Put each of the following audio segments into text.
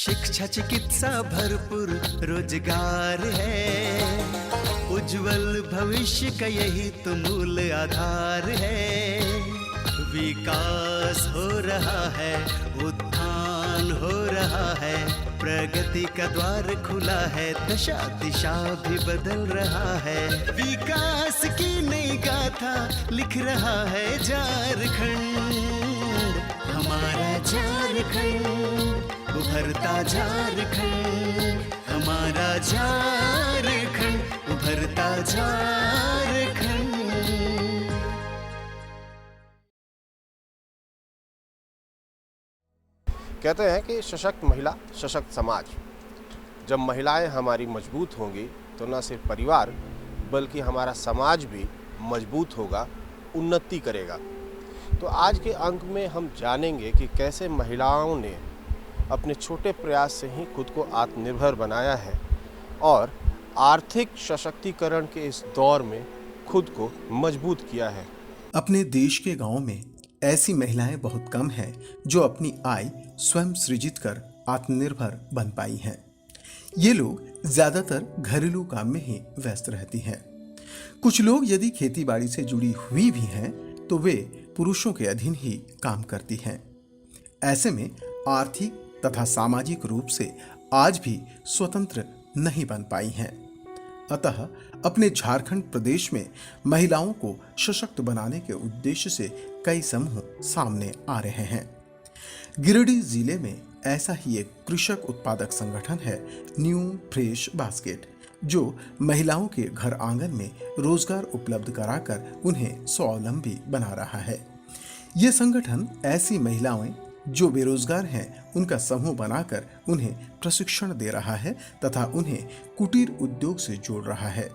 शिक्षा चिकित्सा भरपूर रोजगार है, उज्जवल भविष्य का यही तो मूल आधार है। विकास हो रहा है, उत्थान हो रहा है, प्रगति का द्वार खुला है, दशा दिशा भी बदल रहा है। विकास की नई गाथा लिख रहा है झारखंड, हमारा झारखंड, उभरता झारखंड, हमारा झारखंड, उभरता झारखंड। कहते हैं कि सशक्त महिला सशक्त समाज। जब महिलाएं हमारी मजबूत होंगी तो न सिर्फ परिवार बल्कि हमारा समाज भी मजबूत होगा, उन्नति करेगा। तो आज के अंक में हम जानेंगे कि कैसे महिलाओं ने अपने छोटे प्रयास से ही खुद को आत्मनिर्भर बनाया है और आर्थिक सशक्तिकरण के इस दौर में खुद को मजबूत किया है। अपने देश के गांवों में ऐसी महिलाएं बहुत कम हैं जो अपनी आय स्वयं सृजित कर आत्मनिर्भर बन पाई हैं। ये लोग ज्यादातर घरेलू काम में ही व्यस्त रहती हैं। कुछ लोग यदि खेती बाड़ी से जुड़ी हुई भी हैं तो वे पुरुषों के अधीन ही काम करती हैं। ऐसे में आर्थिक तथा सामाजिक रूप से आज भी स्वतंत्र नहीं बन पाई हैं। अतः अपने झारखंड प्रदेश में महिलाओं को सशक्त बनाने के उद्देश्य से कई समूह सामने आ रहे हैं। गिरिडीह जिले में ऐसा ही एक कृषक उत्पादक संगठन है न्यू फ्रेश बास्केट, जो महिलाओं के घर आंगन में रोजगार उपलब्ध कराकर उन्हें स्वावलंबी बना रहा है। ये संगठन ऐसी महिलाएं जो बेरोजगार हैं उनका समूह बनाकर उन्हें प्रशिक्षण दे रहा है तथा उन्हें कुटीर उद्योग से जोड़ रहा है।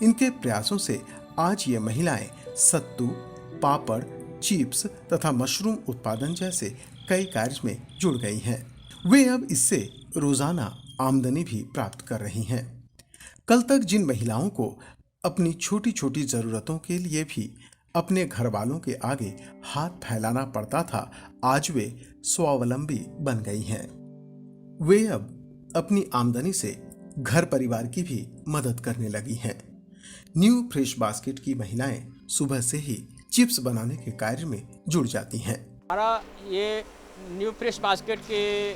इनके प्रयासों से आज ये महिलाएं सत्तू, पापड़, चिप्स तथा मशरूम उत्पादन जैसे कई कार्य में जुड़ गई हैं। वे अब इससे रोजाना आमदनी भी प्राप्त कर रही हैं। कल तक जिन महिलाओं को अपनी छोटी छोटी जरूरतों के लिए भी अपने घर वालों के आगे हाथ फैलाना पड़ता था, आज वे स्वावलंबी बन गई हैं। वे अब अपनी आमदनी से घर परिवार की भी मदद करने लगी हैं। न्यू फ्रेश बास्केट की महिलाएं सुबह से ही चिप्स बनाने के कार्य में जुड़ जाती हैं। हमारा ये न्यू फ्रेश बास्केट के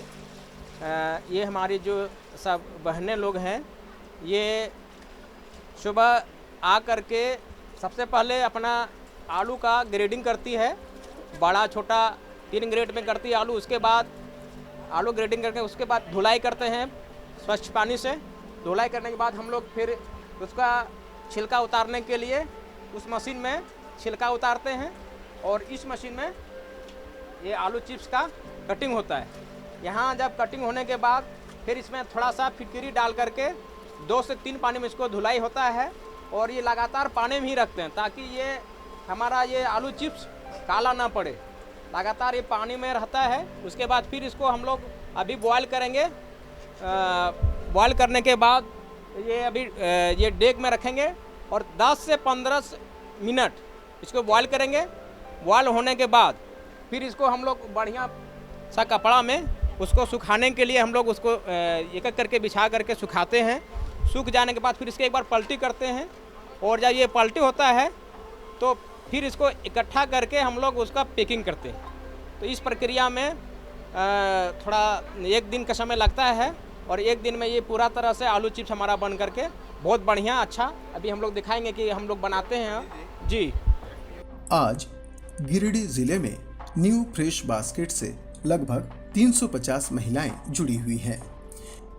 ये हमारी जो सब बहनें लोग हैं, ये सुबह आ करके सबसे पहले अपना आलू का ग्रेडिंग करती है। बड़ा छोटा 3 ग्रेड में करती है आलू। उसके बाद आलू ग्रेडिंग करके उसके बाद धुलाई करते हैं स्वच्छ पानी से। धुलाई करने के बाद हम लोग फिर उसका छिलका उतारने के लिए उस मशीन में छिलका उतारते हैं और इस मशीन में ये आलू चिप्स का कटिंग होता है। यहाँ जब कटिंग होने के बाद फिर इसमें थोड़ा सा फिटकरी डाल करके 2 से 3 पानी में इसको धुलाई होता है और ये लगातार पानी में ही रखते हैं ताकि ये हमारा ये आलू चिप्स काला ना पड़े। लगातार ये पानी में रहता है। उसके बाद फिर इसको हम लोग अभी बॉयल करेंगे। बॉयल करने के बाद ये अभी ये डेग में रखेंगे और 10 से 15 मिनट इसको बॉयल करेंगे। बॉयल होने के बाद फिर इसको हम लोग बढ़िया सा कपड़ा में उसको सुखाने के लिए हम लोग उसको एक एक करके बिछा करके सुखाते हैं। सूख जाने के बाद फिर इसके एक बार पलटी करते हैं और जब ये पलटी होता है तो फिर इसको इकट्ठा करके हम लोग उसका पैकिंग करते हैं। तो इस प्रक्रिया में थोड़ा 1 दिन का समय लगता है और 1 दिन में ये पूरा तरह से आलू चिप्स हमारा बन करके बहुत बढ़िया अच्छा अभी हम लोग दिखाएंगे कि हम लोग बनाते हैं जी। आज गिरिडीह जिले में न्यू फ्रेश बास्केट से लगभग 350 महिलाएं जुड़ी हुई हैं।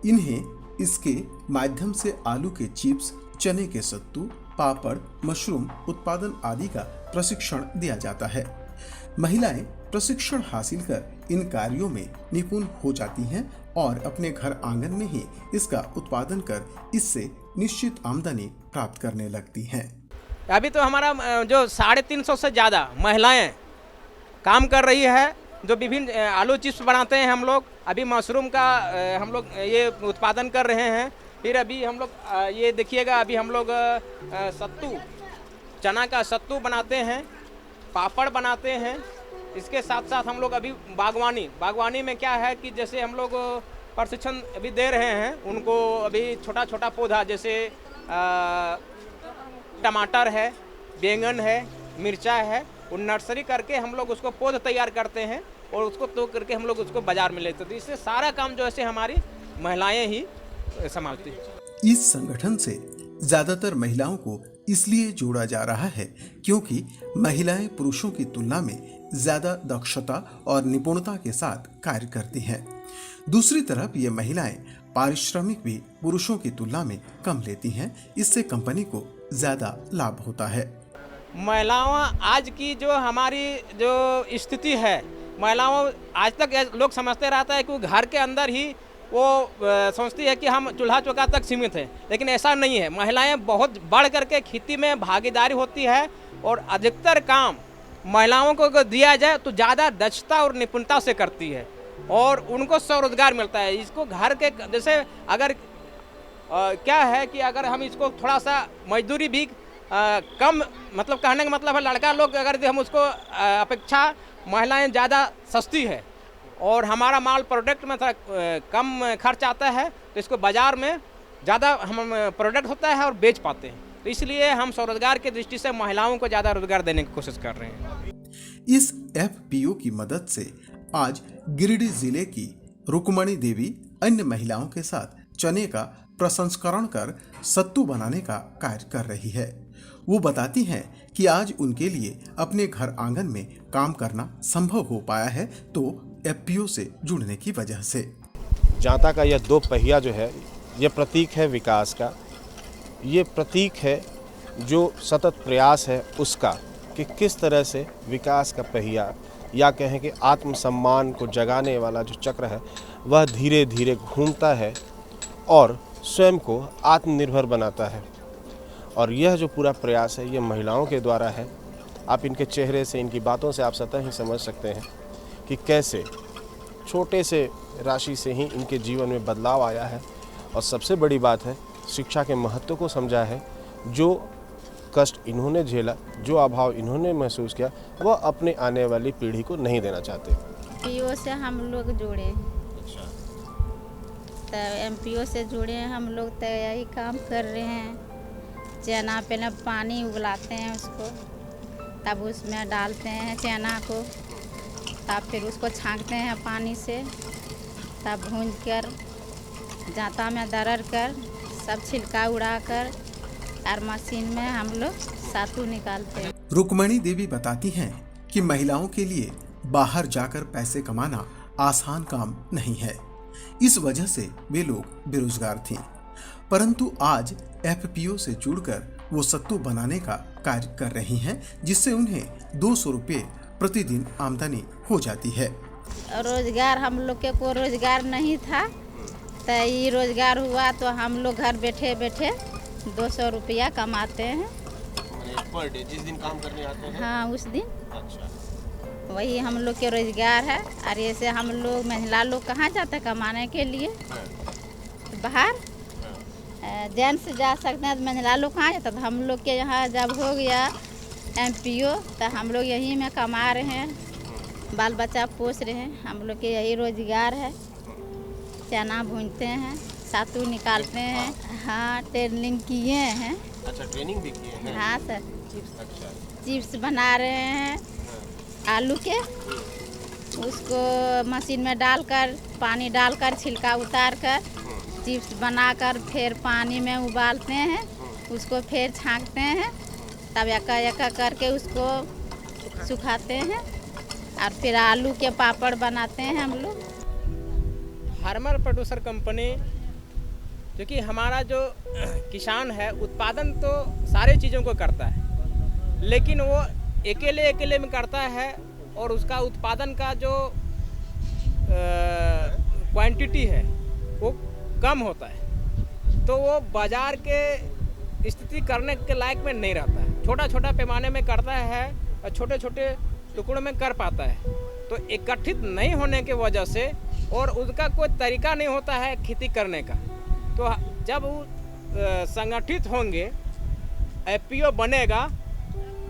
इन्हें इसके माध्यम से आलू के चिप्स, चने के सत्तू, पापड़, मशरूम उत्पादन आदि का प्रशिक्षण दिया जाता है। महिलाएं प्रशिक्षण हासिल कर इन कार्यों में निपुण हो जाती हैं और अपने घर आंगन में ही इसका उत्पादन कर इससे निश्चित आमदनी प्राप्त करने लगती हैं। अभी तो हमारा जो 350 से ज़्यादा महिलाएं काम कर रही है, जो विभिन्न आलू चिप्स बनाते हैं हम लोग। अभी मशरूम का हम लोग ये उत्पादन कर रहे हैं। फिर अभी हम लोग ये देखिएगा, अभी हम लोग सत्तू, चना का सत्तू बनाते हैं, पापड़ बनाते हैं। इसके साथ साथ हम लोग अभी बागवानी में क्या है कि जैसे हम लोग प्रशिक्षण अभी दे रहे हैं उनको। अभी छोटा छोटा पौधा जैसे टमाटर है, बैंगन है, मिर्चा है, वो नर्सरी करके हम लोग उसको पौध तैयार करते हैं और उसको तो करके हम लोग उसको बाजार में लेते हैं। तो इससे सारा काम जो ऐसे हमारी महिलाएं ही संभालती हैं। इस संगठन से ज्यादातर महिलाओं को इसलिए जोड़ा जा रहा है क्योंकि महिलाएं पुरुषों की तुलना में ज्यादा दक्षता और निपुणता के साथ कार्य करती हैं। दूसरी तरफ ये महिलाएं पारिश्रमिक भी पुरुषों की तुलना में कम लेती हैं। इससे कंपनी को ज्यादा लाभ होता है। महिलाओं आज की जो हमारी जो स्थिति है, महिलाओं आज तक लोग समझते रहता है कि घर के अंदर ही वो सोचती है कि हम चूल्हा चौका तक सीमित है, लेकिन ऐसा नहीं है। महिलाएं बहुत बढ़ करके खेती में भागीदारी होती है और अधिकतर काम महिलाओं को दिया जाए तो ज़्यादा दक्षता और निपुणता से करती है और उनको स्वरोजगार मिलता है। इसको घर के जैसे अगर क्या है कि अगर हम इसको थोड़ा सा मजदूरी भी कम, मतलब कहने का मतलब है लड़का लोग अगर हम उसको अपेक्षा महिलाएं ज़्यादा सस्ती है और हमारा माल प्रोडक्ट में थोड़ा कम खर्च आता है, तो इसको बाज़ार में ज़्यादा हम प्रोडक्ट होता है और बेच पाते हैं। तो इसलिए हम स्वरोजगार की दृष्टि से महिलाओं को ज़्यादा रोजगार देने की कोशिश कर रहे हैं। इस एफपीओ की मदद से आज गिरिडीह जिले की रुक्मणी देवी अन्य महिलाओं के साथ चने का प्रसंस्करण कर सत्तू बनाने का कार्य कर रही है। वो बताती हैं कि आज उनके लिए अपने घर आंगन में काम करना संभव हो पाया है तो एफपीओ से जुड़ने की वजह से। जांता का यह 2 पहिया जो है, यह प्रतीक है विकास का। ये प्रतीक है जो सतत प्रयास है उसका कि किस तरह से विकास का पहिया या कहें कि आत्मसम्मान को जगाने वाला जो चक्र है वह धीरे धीरे घूमता है और स्वयं को आत्मनिर्भर बनाता है। और यह जो पूरा प्रयास है ये महिलाओं के द्वारा है। आप इनके चेहरे से, इनकी बातों से आप सतह ही समझ सकते हैं कि कैसे छोटे से राशि से ही इनके जीवन में बदलाव आया है। और सबसे बड़ी बात है, शिक्षा के महत्व को समझा है। जो कष्ट इन्होंने झेला, जो अभाव इन्होंने महसूस किया, वह अपने आने वाली पीढ़ी को नहीं देना चाहते। पीओ से हम लोग जुड़े, तो एमपीओ से जुड़े हम लोग, तो यही काम कर रहे हैं। चना पहले पानी उबलाते हैं उसको, तब उसमें डालते हैं चना को, तब फिर उसको छांकते हैं पानी से, तब भूंज कर जांता में दरड़ कर सब छिलका उड़ा कर और मशीन में हम लोग सत्तू निकालते हैं। रुक्मणी देवी बताती हैं कि महिलाओं के लिए बाहर जाकर पैसे कमाना आसान काम नहीं है। इस वजह से वे लोग बेरोजगार थीं। परंतु आज एफपीओ से जुड़कर वो सत्तू बनाने का कार्य कर रही हैं, जिससे उन्हें 200 रुपये प्रतिदिन आमदनी हो जाती है। रोजगार हम लोग के को रोजगार नहीं था, तो ये रोजगार हुआ तो हम लोग घर बैठे बैठे 200 रुपया कमाते हैं पर डे। जिस दिन काम करने आते हैं, हाँ उस दिन। अच्छा। वही हम लोग के रोजगार है। और ऐसे हम लोग महिला लोग कहाँ जाते कमाने के लिए, बाहर जेंट्स जा सकते हैं, तो महिला लोग कहाँ जाते। तो हम लोग के यहाँ जब हो गया एमपीओ, तो हम लोग यहीं में कमा रहे हैं, बाल बच्चा पोस रहे हैं। हम लोग के यही रोजगार है। चना भूनते हैं, सत्तू निकालते हैं। हाँ, ट्रेनिंग किए हैं। अच्छा, ट्रेनिंग भी किए हैं? हाँ सर। अच्छा। चिप्स बना रहे हैं आलू के, उसको मशीन में डालकर पानी डालकर छिलका उतार कर चिप्स बनाकर फिर पानी में उबालते हैं, उसको फिर छांकते हैं, तब एका एका करके उसको सुखाते हैं और फिर आलू के पापड़ बनाते हैं हम लोग। हार्मर प्रोड्यूसर कंपनी, क्योंकि हमारा जो किसान है उत्पादन तो सारे चीज़ों को करता है, लेकिन वो अकेले में करता है और उसका उत्पादन का जो क्वांटिटी है वो कम होता है, तो वो बाज़ार के स्थिति करने के लायक में नहीं रहता है। छोटा छोटा पैमाने में करता है और छोटे छोटे टुकड़ों में कर पाता है, तो एकत्रित नहीं होने की वजह से और उसका कोई तरीका नहीं होता है खेती करने का। तो जब वो संगठित होंगे, एफपीओ बनेगा,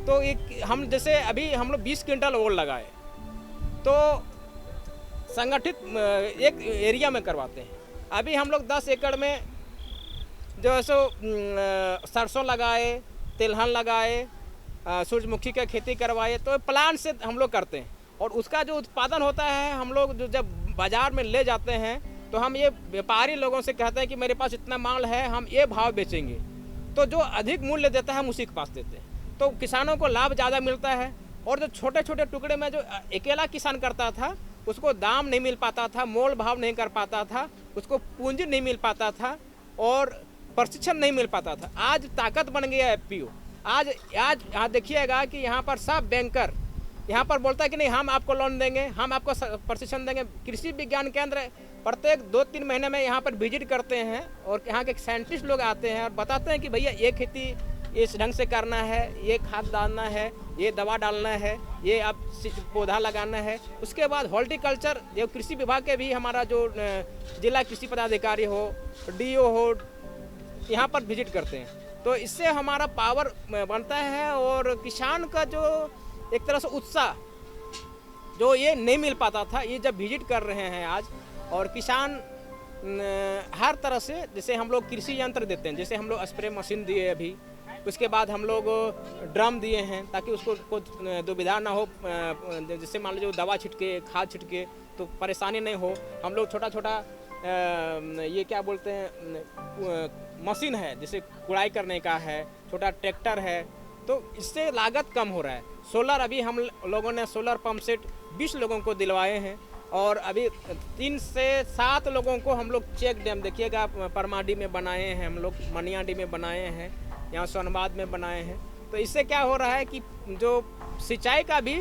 तो एक हम जैसे अभी हम लोग 20 क्विंटल ओल लगाए, तो संगठित एक एरिया में करवाते हैं। अभी हम लोग 10 एकड़ में जो है सो सरसों लगाए, तिलहन लगाए, सूरजमुखी का खेती करवाए, तो प्लांट से हम लोग करते हैं। और उसका जो उत्पादन होता है हम लोग जो जब बाज़ार में ले जाते हैं तो हम ये व्यापारी लोगों से कहते हैं कि मेरे पास इतना माल है, हम ये भाव बेचेंगे। तो जो अधिक मूल्य देता है हम उसी के पास देते हैं, तो किसानों को लाभ ज़्यादा मिलता है। और जो छोटे छोटे टुकड़े में जो अकेला किसान करता था उसको दाम नहीं मिल पाता था, मोल भाव नहीं कर पाता था, उसको पूंजी नहीं मिल पाता था और प्रशिक्षण नहीं मिल पाता था। आज ताकत बन गया है FPO। आज यहाँ देखिएगा कि यहाँ पर सब बैंकर यहाँ पर बोलता है कि नहीं हम आपको लोन देंगे, हम आपको प्रशिक्षण देंगे। कृषि विज्ञान केंद्र प्रत्येक 2-3 महीने में यहाँ पर विजिट करते हैं और यहाँ के साइंटिस्ट लोग आते हैं और बताते हैं कि भैया ये खेती इस ढंग से करना है, ये खाद डालना है, ये दवा डालना है, ये आप पौधा लगाना है। उसके बाद हॉर्टिकल्चर जो कृषि विभाग के भी हमारा जो जिला कृषि पदाधिकारी हो, DO हो, यहाँ पर विजिट करते हैं। तो इससे हमारा पावर बनता है और किसान का जो एक तरह से उत्साह जो ये नहीं मिल पाता था, ये जब विजिट कर रहे हैं आज, और किसान हर तरह से, जैसे हम लोग कृषि यंत्र देते हैं, जैसे हम लोग स्प्रे मशीन दिए अभी, उसके बाद हम लोग ड्रम दिए हैं ताकि उसको कोई दुविधा ना हो, जैसे मान लीजिए दवा छिटके, खाद छिटके तो परेशानी नहीं हो। हम लोग छोटा छोटा ये क्या बोलते हैं मशीन है, जैसे कुड़ाई करने का है, छोटा ट्रैक्टर है, तो इससे लागत कम हो रहा है। सोलर अभी हम लोगों ने सोलर पंप सेट 20 लोगों को दिलवाए हैं और अभी 3 से 7 लोगों को हम लोग चेक डैम देखिएगा परमाडी में बनाए हैं, हम लोग मनियाडी में बनाए हैं, यहाँ सोनबाद में बनाए हैं। तो इससे क्या हो रहा है कि जो सिंचाई का भी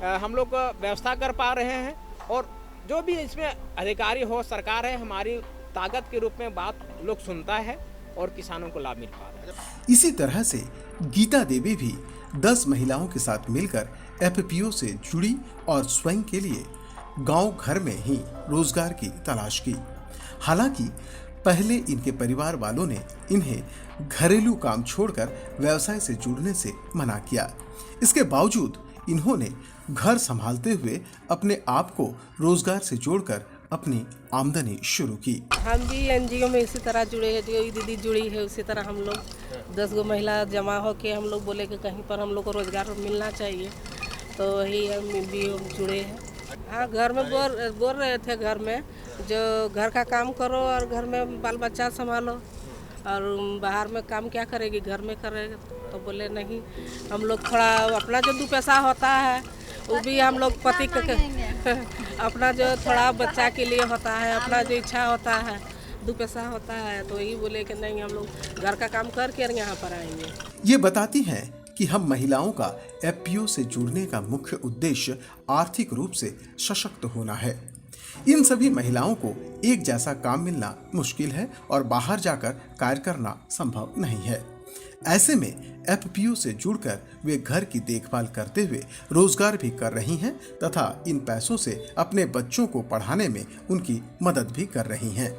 हम लोग व्यवस्था कर पा रहे हैं और जो भी इसमें अधिकारी हो, सरकार है, हमारी ताकत के रूप में बात लोग सुनता है और किसानों को लाभ मिल पा रहा है। इसी तरह से गीता देवी भी 10 महिलाओं के साथ मिलकर FPO से जुड़ी और स्वयं के लिए गांव घर में ही रोजगार की तलाश की। हालांकि पहले इनके परिवार वालों ने इन्हें घरेलू काम छोड़कर व्यवसाय से जुड़ने से मना किया। इसके बावजूद इन्होंने घर संभालते हुए अपने आप को रोजगार से जोड़कर अपनी आमदनी शुरू की। हम भी NGO में इसी तरह जुड़े हैं, जो दीदी जुड़ी है उसी तरह हम लोग 10 गो महिला जमा हो के हम लोग बोले कि कहीं पर हम लोग को रोजगार मिलना चाहिए, तो वही हम भी जुड़े हैं। हाँ, घर में बोल रहे थे घर में जो घर का काम करो और घर में बाल बच्चा संभालो और बाहर में काम क्या करेगी, घर में करेगी। तो बोले नहीं, हम लोग थोड़ा अपना जो 2 पैसा होता है वो भी हम लोग पति अपना जो थोड़ा बच्चा के लिए होता है, अपना जो इच्छा होता है 2 पैसा होता है, तो यही बोले कि नहीं हम लोग घर का काम करके यहाँ पर आएंगे। ये बताती हैं कि हम महिलाओं का FPO से जुड़ने का मुख्य उद्देश्य आर्थिक रूप से सशक्त होना है। इन सभी महिलाओं को एक जैसा काम मिलना मुश्किल है और बाहर जाकर कार्य करना संभव नहीं है। ऐसे में FPO से जुड़कर वे घर की देखभाल करते हुए रोजगार भी कर रही हैं तथा इन पैसों से अपने बच्चों को पढ़ाने में उनकी मदद भी कर रही हैं।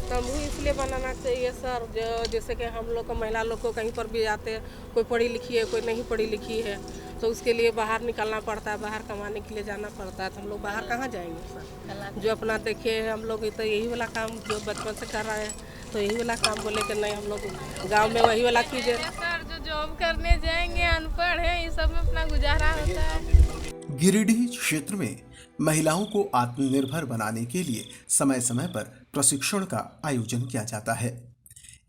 समूह इसलिए बनाना चाहिए सर, जो जैसे कि हम लोग को महिला लोग को कहीं पर भी जाते हैं, कोई पढ़ी लिखी है, कोई नहीं पढ़ी लिखी है, तो उसके लिए बाहर निकलना पड़ता है, बाहर कमाने के लिए जाना पड़ता है, तो हम लोग बाहर कहाँ जाएंगे सर। जो अपना देखे हम लोग तो यही वाला काम जो बचपन से कर रहे हैं, तो यही वाला काम बोले कि नहीं हम लोग गाँव में वही वाला कीजिए। सर जो जॉब करने जाएंगे अनपढ़ है, ये सब में अपना गुजारा होता है। गिरिडीह क्षेत्र में महिलाओं को आत्मनिर्भर बनाने के लिए समय समय पर प्रशिक्षण का आयोजन किया जाता है।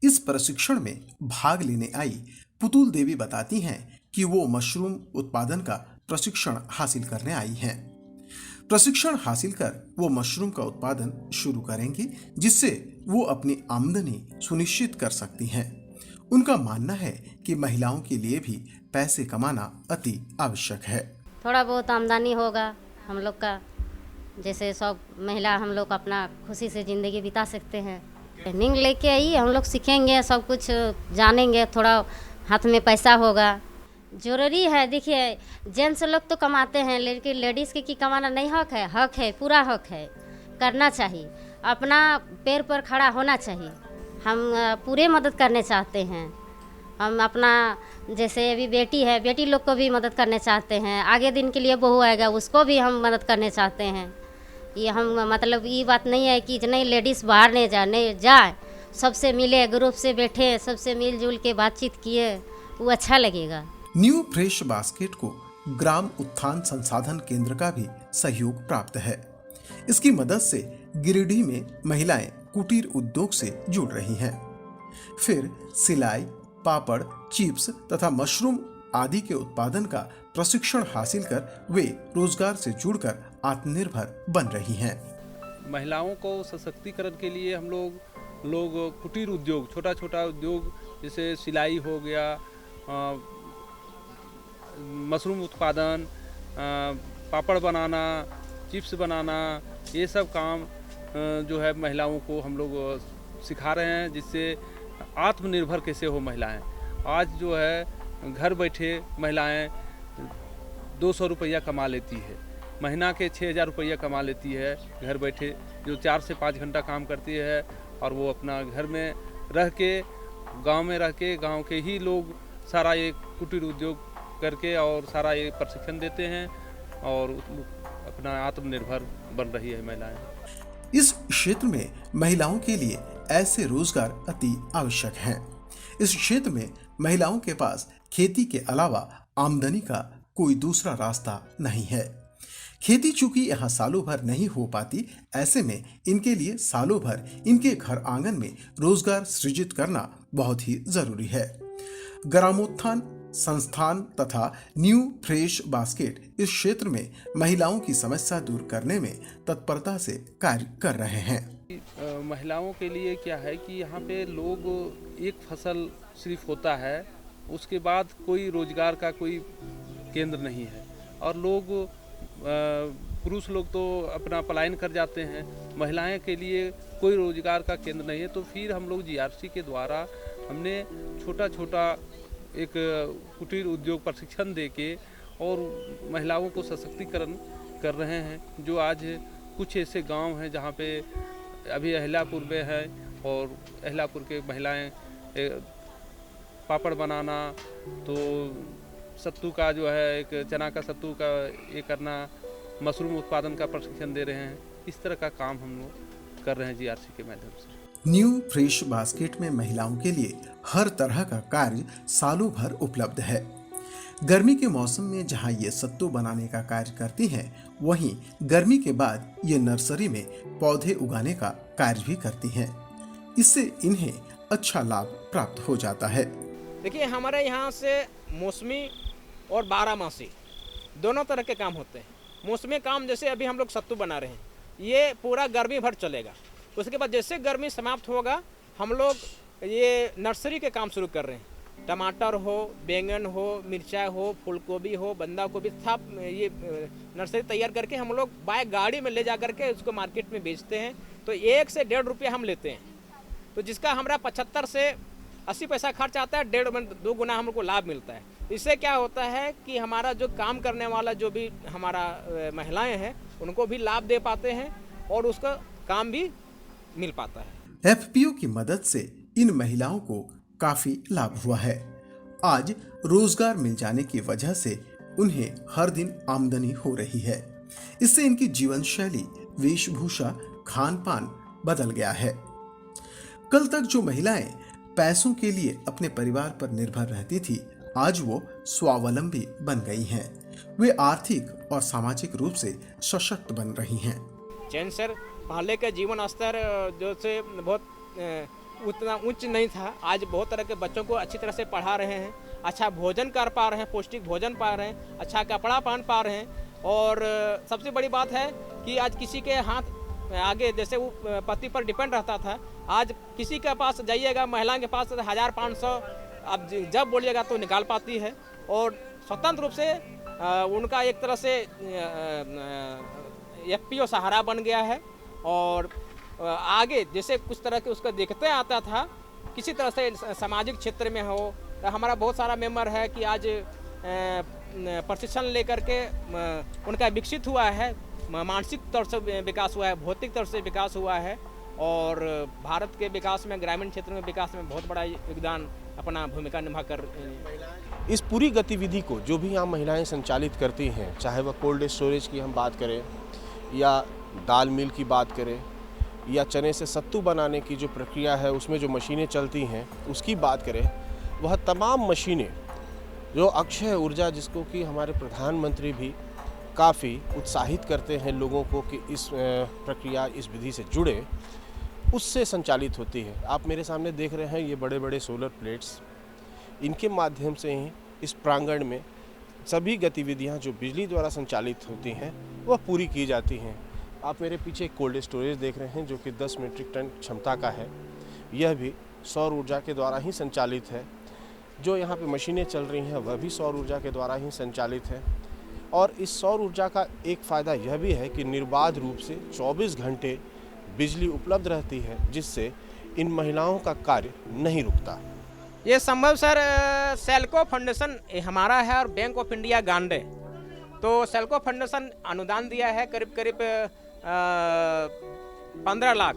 इस प्रशिक्षण में भाग लेने आई पुतुल देवी बताती हैं कि वो मशरूम उत्पादन का प्रशिक्षण हासिल करने आई हैं। प्रशिक्षण हासिल कर वो मशरूम का उत्पादन शुरू करेंगी, जिससे वो अपनी आमदनी सुनिश्चित कर सकती हैं। उनका मानना है कि महिलाओं के लिए भी पैसे कमाना अति आवश्यक है। थोड़ा बहुत आमदनी होगा हम लोग का, जैसे सब महिला हम लोग अपना खुशी से ज़िंदगी बिता सकते हैं। ट्रेनिंग लेके आई हम लोग सीखेंगे, सब कुछ जानेंगे, थोड़ा हाथ में पैसा होगा। जरूरी है, देखिए जेंट्स लोग तो कमाते हैं लेकिन लेडीज़ के की कमाना नहीं हक है, पूरा हक है, करना चाहिए, अपना पैर पर खड़ा होना चाहिए। हम पूरे मदद करने चाहते हैं। हम अपना जैसे अभी बेटी है, बेटी लोग को भी मदद करने चाहते हैं। आगे दिन के लिए बहू आएगा उसको भी हम मदद करने चाहते हैं। ये हम मतलब ये बात नहीं है कि नहीं लेडीज़ बाहर नहीं जाए, सबसे मिले, ग्रुप से बैठे, सबसे मिलजुल के बातचीत किए, वो अच्छा लगेगा। न्यू फ्रेश बास्केट को ग्राम उत्थान संसाधन केंद्र का भी सहयोग प्राप्त है। इसकी मदद से गिरिडीह में महिलाएं कुटीर उद्योग से जुड़ रही हैं। फिर सिलाई, पापड़, चिप्स तथा मशरूम आदि के उत्पादन का प्रशिक्षण हासिल कर वे रोजगार से जुड़कर आत्मनिर्भर बन रही हैं। महिलाओं को सशक्तिकरण के लिए हम लोग कुटीर उद्योग, छोटा छोटा उद्योग जैसे सिलाई हो गया, मशरूम उत्पादन, पापड़ बनाना, चिप्स बनाना, ये सब काम जो है महिलाओं को हम लोग सिखा रहे हैं, जिससे आत्मनिर्भर कैसे हो महिलाएं। आज जो है घर बैठे महिलाएं 200 रुपया कमा लेती है, महीना के 6000 रुपया कमा लेती है घर बैठे, जो 4 से 5 घंटा काम करती है, और वो अपना घर में रह के, गांव में रह के, गांव के ही लोग सारा ये कुटीर उद्योग करके और सारा ये प्रशिक्षण देते हैं और अपना आत्मनिर्भर बन रही है महिलाएं। इस क्षेत्र में महिलाओं के लिए ऐसे रोजगार अति आवश्यक हैं। इस क्षेत्र में महिलाओं के पास खेती के अलावा आमदनी का कोई दूसरा रास्ता नहीं है। खेती चूंकि यहाँ सालों भर नहीं हो पाती, ऐसे में इनके लिए सालों भर इनके घर आंगन में रोजगार सृजित करना बहुत ही जरूरी है। ग्रामोत्थान संस्थान तथा न्यू फ्रेश बास्केट इस क्षेत्र में महिलाओं की समस्या दूर करने में तत्परता से कार्य कर रहे हैं। महिलाओं के लिए क्या है कि यहाँ पे लोग एक फसल सिर्फ होता है, उसके बाद कोई रोजगार का कोई केंद्र नहीं है, और लोग पुरुष लोग तो अपना पलायन कर जाते हैं, महिलाएं के लिए कोई रोजगार का केंद्र नहीं है। तो फिर हम लोग GRC के द्वारा हमने छोटा छोटा एक कुटीर उद्योग प्रशिक्षण देके और महिलाओं को सशक्तिकरण कर रहे हैं। जो आज कुछ ऐसे गांव हैं जहां पे अभी अहिल्यापुर में है, और अहिल्यापुर के महिलाएं पापड़ बनाना, तो सत्तू का जो है एक चना का सत्तू का ये करना, मशरूम उत्पादन का प्रशिक्षण दे रहे हैं। इस तरह का काम हम लोग कर रहे हैं GRC के माध्यम से। न्यू फ्रेश बास्केट में महिलाओं के लिए हर तरह का कार्य सालों भर उपलब्ध है। गर्मी के मौसम में जहां ये सत्तू बनाने का कार्य करती हैं, वहीं गर्मी के बाद ये नर्सरी में पौधे उगाने का कार्य भी करती हैं। इससे इन्हें अच्छा लाभ प्राप्त हो जाता है। देखिए, हमारे यहाँ से मौसमी और 12मासी दोनों तरह के काम होते हैं। मौसमी काम जैसे अभी हम लोग सत्तू बना रहे हैं, ये पूरा गर्मी भर चलेगा। उसके बाद जैसे गर्मी समाप्त होगा, हम लोग ये नर्सरी के काम शुरू कर रहे हैं। टमाटर हो, बैंगन हो, मिर्चा हो, फूलगोभी हो, बंदा गोभी, सब ये नर्सरी तैयार करके हम लोग बाय गाड़ी में ले जा करके उसको मार्केट में बेचते हैं। तो 1 से 1.5 रुपया हम लेते हैं, तो जिसका हमारा 75 से 80 पैसा खर्च आता है, 2 गुना हमको लाभ मिलता है। इससे क्या होता है कि हमारा जो काम करने वाला जो भी हमारा महिलाएं हैं, उनको भी लाभ दे पाते हैं और उसका काम भी मिल पाता है। FPO की मदद से इन महिलाओं को काफी लाभ हुआ है। आज रोजगार मिल जाने की वजह से उन्हें हर दिन आमदनी हो रही है। इससे इनकी जीवन शैली, वेशभूषा, खान पान बदल गया है। कल तक जो महिलाएं पैसों के लिए अपने परिवार पर निर्भर रहती थी, आज वो स्वावलंबी बन गई हैं। वे आर्थिक और सामाजिक रूप से सशक्त बन रही हैं। जैन सर, पहले का जीवन स्तर जो से बहुत उतना उच्च नहीं था। आज बहुत तरह के बच्चों को अच्छी तरह से पढ़ा रहे हैं, अच्छा भोजन कर पा रहे हैं, पौष्टिक भोजन पा रहे हैं, अच्छा कपड़ा पहन पा रहे हैं। और सबसे बड़ी बात है कि आज किसी के हाथ आगे जैसे वो पति पर डिपेंड रहता था, आज किसी के पास जाइएगा, महिला के पास 1500 अब जब बोलिएगा तो निकाल पाती है, और स्वतंत्र रूप से उनका एक तरह से FPO सहारा बन गया है। और आगे जैसे कुछ तरह के उसका देखते आता था, किसी तरह से सामाजिक क्षेत्र में हो, तो हमारा बहुत सारा मेंबर है कि आज प्रशिक्षण लेकर के उनका विकसित हुआ है, मानसिक तौर से विकास हुआ है, भौतिक तौर से विकास हुआ है, और भारत के विकास में, ग्रामीण क्षेत्र में विकास में बहुत बड़ा योगदान अपना भूमिका निभा कर। इस पूरी गतिविधि को जो भी यहाँ महिलाएं संचालित करती हैं, चाहे वह कोल्ड स्टोरेज की हम बात करें या दाल मिल की बात करें या चने से सत्तू बनाने की जो प्रक्रिया है उसमें जो मशीनें चलती हैं उसकी बात करें, वह तमाम मशीनें जो अक्षय ऊर्जा, जिसको कि हमारे प्रधानमंत्री भी काफ़ी उत्साहित करते हैं लोगों को कि इस प्रक्रिया, इस विधि से जुड़े, उससे संचालित होती है। आप मेरे सामने देख रहे हैं ये बड़े बड़े सोलर प्लेट्स, इनके माध्यम से ही इस प्रांगण में सभी गतिविधियां जो बिजली द्वारा संचालित होती हैं वह पूरी की जाती हैं। आप मेरे पीछे एक कोल्ड स्टोरेज देख रहे हैं जो कि 10 मीट्रिक टन क्षमता का है। यह भी सौर ऊर्जा के द्वारा ही संचालित है। जो यहाँ पे मशीनें चल रही हैं वह भी सौर ऊर्जा के द्वारा ही संचालित है। और इस सौर ऊर्जा का एक फ़ायदा यह भी है कि निर्बाध रूप से 24 घंटे बिजली उपलब्ध रहती है, जिससे इन महिलाओं का कार्य नहीं रुकता। ये संभव सर सेल्को फाउंडेशन हमारा है और बैंक ऑफ इंडिया गांडे। तो सेल्को फाउंडेशन अनुदान दिया है करीब करीब 15 लाख,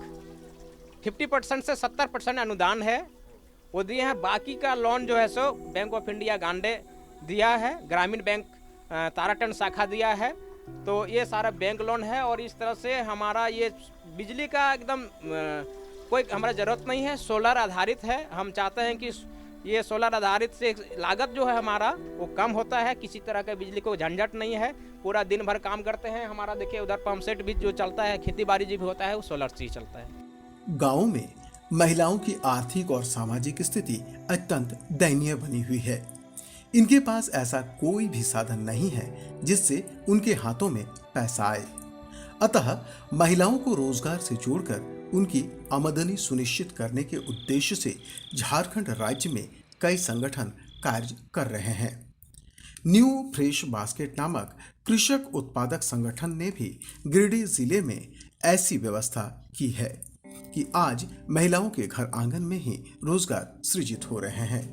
50% से 70% अनुदान है वो दिए हैं। बाकी का लोन जो है सो बैंक ऑफ इंडिया गांडे दिया है, ग्रामीण बैंक ताराटन शाखा दिया है। तो ये सारा बैंक लोन है और इस तरह से हमारा ये बिजली का एकदम कोई हमारा ज़रूरत नहीं है, सोलर आधारित है। हम चाहते हैं कि ये सोलर आधारित से लागत जो है हमारा वो कम होता है, किसी तरह का बिजली को झंझट नहीं है, पूरा दिन भर काम करते हैं। हमारा देखिए उधर पंप सेट भी जो चलता है, खेती बाड़ी जो भी होता है वो सोलर से ही चलता है। गाँव में महिलाओं की आर्थिक और सामाजिक स्थिति अत्यंत दयनीय बनी हुई है। इनके पास ऐसा कोई भी साधन नहीं है जिससे उनके हाथों में पैसा आए। अतः महिलाओं को रोजगार से जोड़कर उनकी आमदनी सुनिश्चित करने के उद्देश्य से झारखंड राज्य में कई संगठन कार्य कर रहे हैं। न्यू फ्रेश बास्केट नामक कृषक उत्पादक संगठन ने भी गिरिडीह जिले में ऐसी व्यवस्था की है कि आज महिलाओं के घर आंगन में ही रोजगार सृजित हो रहे हैं।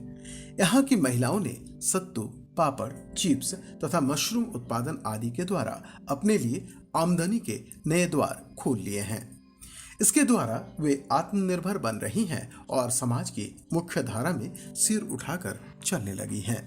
यहाँ की महिलाओं ने सत्तू, पापड़, चिप्स तथा मशरूम उत्पादन आदि के द्वारा अपने लिए आमदनी के नए द्वार खोल लिए हैं। इसके द्वारा वे आत्मनिर्भर बन रही हैं और समाज की मुख्य धारा में सिर उठाकर चलने लगी हैं।